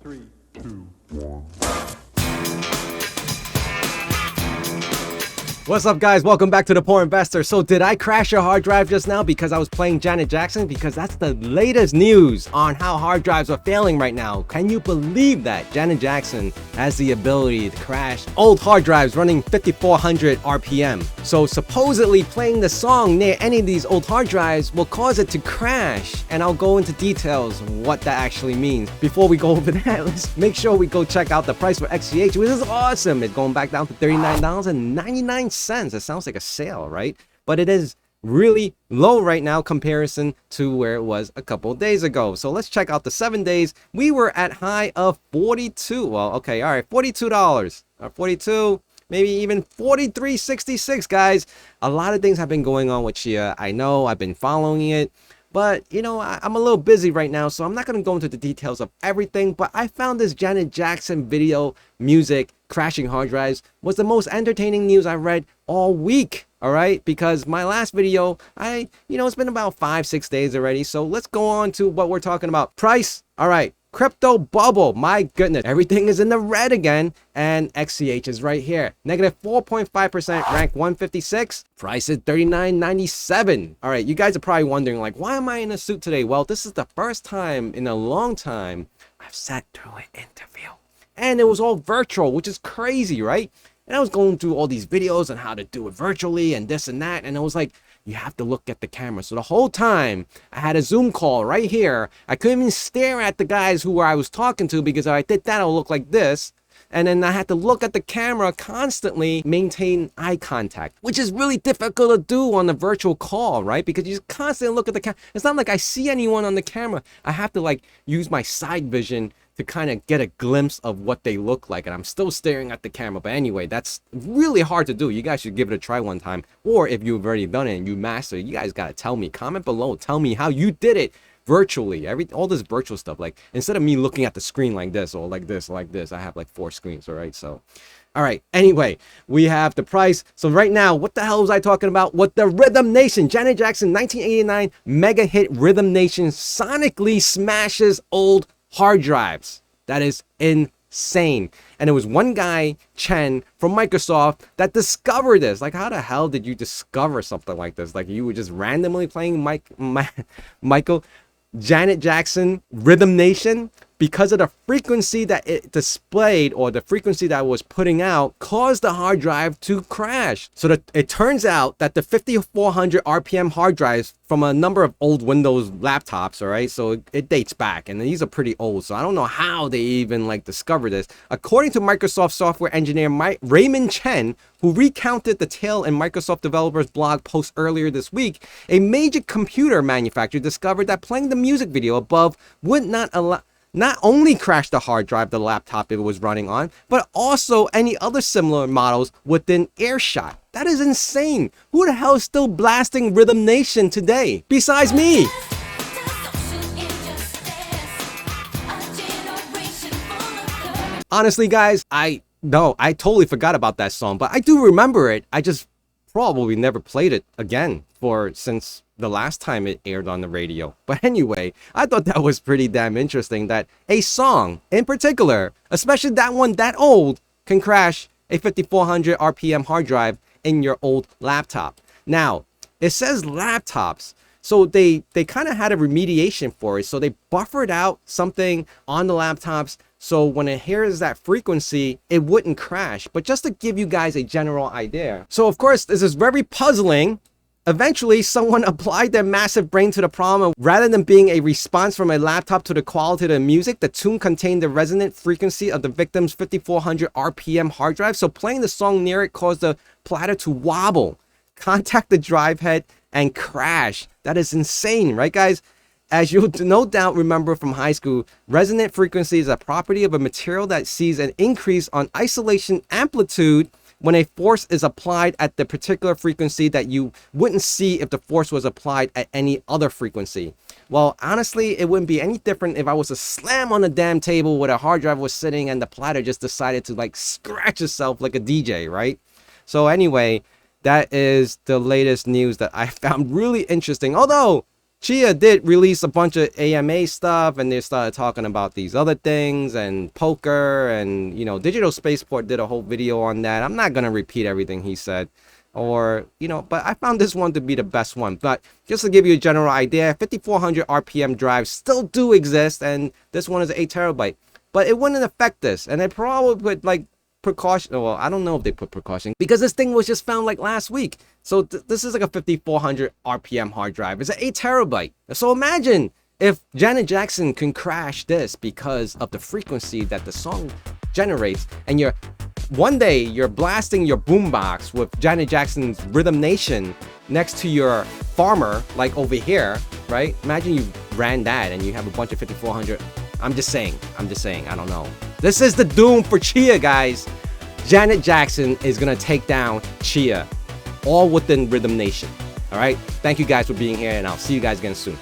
Three, two. What's up, guys? Welcome back to The Poor Investor. So did I crash your hard drive just now because I was playing Janet Jackson? Because that's the latest news on how hard drives are failing right now. Can you believe that Janet Jackson has the ability to crash old hard drives running 5400 RPM? So supposedly playing the song near any of these old hard drives will cause it to crash. And I'll go into details what that actually means. Before we go over that, let's make sure we go check out the price for XCH, which is awesome. It's going back down to $39.99. It sounds like a sale, right? But it is really low right now comparison to where it was a couple of days ago. So let's check out the 7 days. We were at high of 42. Well, okay, all right, $42 or 42, maybe even 43.66, guys. A lot of things have been going on with Chia. I know, I've been following it. But, you know, I'm a little busy right now, so I'm not going to go into the details of everything. But I found this Janet Jackson video music crashing hard drives was the most entertaining news I've read all week. All right, because my last video, it's been about 5-6 days already. So let's go on to what we're talking about. Price. All right. Crypto bubble, my goodness, everything is in the red again, and XCH is right here, negative 4.5%, rank 156, price is $39.97. All right, you guys are probably wondering, like, why am I in a suit today? Well, this is the first time in a long time I've sat through an interview, and it was all virtual, which is crazy, right? And I was going through all these videos on how to do it virtually and this and that, and I was like, you have to look at the camera. So the whole time I had a Zoom call right here. I couldn't even stare at the guys who I was talking to, because if I did that, I'll look like this. And then I had to look at the camera constantly, maintain eye contact, which is really difficult to do on a virtual call, right? Because you just constantly look at the camera. It's not like I see anyone on the camera. I have to like use my side vision to kind of get a glimpse of what they look like, and I'm still staring at the camera. But anyway, that's really hard to do. You guys should give it a try one time, or if you've already done it and you master it, you guys got to tell me. Comment below, tell me how you did it virtually. All this virtual stuff, like instead of me looking at the screen like this or like this or like this, I have like 4 screens. All right, so all right, anyway, we have the price. So right now, what the hell was I talking about? What the Rhythm Nation, Janet Jackson 1989 mega hit Rhythm Nation sonically smashes old hard drives. That is insane. And it was one guy, Chen from Microsoft, that discovered this. Like, how the hell did you discover something like this? Like, you were just randomly playing Janet Jackson Rhythm Nation, because of the frequency that it displayed, or the frequency that it was putting out, caused the hard drive to crash. So that it turns out that the 5400 RPM hard drives from a number of old Windows laptops, all right, so it dates back, and these are pretty old, so I don't know how they even like discovered this. According to Microsoft software engineer Raymond Chen, who recounted the tale in Microsoft developers blog post earlier this week, a major computer manufacturer discovered that playing the music video above would not only crash the hard drive the laptop it was running on, but also any other similar models within earshot. That is insane. Who the hell is still blasting Rhythm Nation today besides me? Honestly, guys, I totally forgot about that song, but I do remember it. I just probably never played it again since the last time it aired on the radio. But anyway, I thought that was pretty damn interesting that a song in particular, especially that one that old, can crash a 5400 RPM hard drive in your old laptop. Now, it says laptops, so they kind of had a remediation for it. So they buffered out something on the laptops, so when it hears that frequency, it wouldn't crash. But just to give you guys a general idea. So of course, this is very puzzling. Eventually, someone applied their massive brain to the problem. Rather than being a response from a laptop to the quality of the music, the tune contained the resonant frequency of the victim's 5400 RPM hard drive. So playing the song near it caused the platter to wobble, contact the drive head, and crash. That is insane, right, guys? As you'll no doubt remember from high school, resonant frequency is a property of a material that sees an increase on isolation amplitude when a force is applied at the particular frequency that you wouldn't see if the force was applied at any other frequency. Well, honestly, it wouldn't be any different if I was to slam on the damn table where the hard drive was sitting and the platter just decided to like scratch itself like a DJ, right? So anyway, that is the latest news that I found really interesting. Although Chia did release a bunch of AMA stuff, and they started talking about these other things and poker, and you know, Digital Spaceport did a whole video on that. I'm not gonna repeat everything he said, or you know, but I found this one to be the best one. But just to give you a general idea, 5400 RPM drives still do exist, and this one is 8 terabyte, but it wouldn't affect this, and they probably put like precaution. Well, I don't know if they put precaution because this thing was just found like last week. So this is like a 5400 RPM hard drive. It's an 8 terabyte. So imagine if Janet Jackson can crash this because of the frequency that the song generates, and one day you're blasting your boombox with Janet Jackson's Rhythm Nation next to your farmer, like over here, right? Imagine you ran that and you have a bunch of 5400. I'm just saying, I don't know. This is the doom for Chia, guys. Janet Jackson is gonna take down Chia, all within Rhythm Nation. All right, thank you guys for being here, and I'll see you guys again soon.